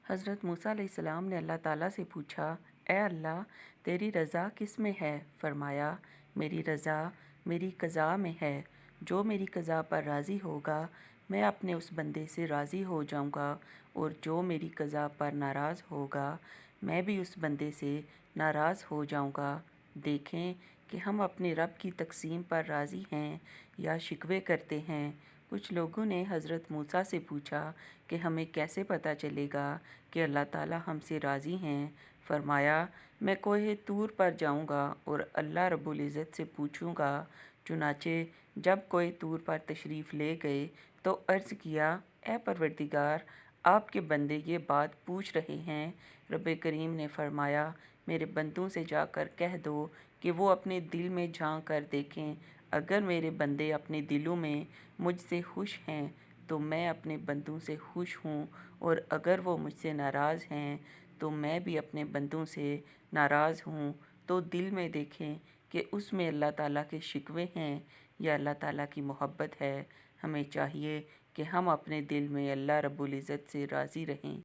حضرت موسیٰ علیہ السلام نے اللہ تعالیٰ سے پوچھا، اے اللہ، تیری رضا کس میں ہے؟ فرمایا، میری رضا میری قضا میں ہے۔ جو میری قضا پر راضی ہوگا میں اپنے اس بندے سے راضی ہو جاؤں گا، اور جو میری قضا پر ناراض ہوگا میں بھی اس بندے سے ناراض ہو جاؤں گا۔ دیکھیں کہ ہم اپنے رب کی تقسیم پر راضی ہیں یا شکوے کرتے ہیں۔ کچھ لوگوں نے حضرت موسیٰ سے پوچھا کہ ہمیں کیسے پتہ چلے گا کہ اللہ تعالیٰ ہم سے راضی ہیں؟ فرمایا، میں کوہ طور پر جاؤں گا اور اللہ رب العزت سے پوچھوں گا۔ چنانچہ جب کوہ طور پر تشریف لے گئے تو عرض کیا، اے پروردگار، آپ کے بندے یہ بات پوچھ رہے ہیں۔ رب کریم نے فرمایا، میرے بندوں سے جا کر کہہ دو کہ وہ اپنے دل میں جھانک کر دیکھیں، اگر میرے بندے اپنے دلوں میں مجھ سے خوش ہیں تو میں اپنے بندوں سے خوش ہوں، اور اگر وہ مجھ سے ناراض ہیں تو میں بھی اپنے بندوں سے ناراض ہوں۔ تو دل میں دیکھیں کہ اس میں اللہ تعالیٰ کے شکوے ہیں یا اللہ تعالیٰ کی محبت ہے۔ ہمیں چاہیے کہ ہم اپنے دل میں اللہ رب العزت سے راضی رہیں۔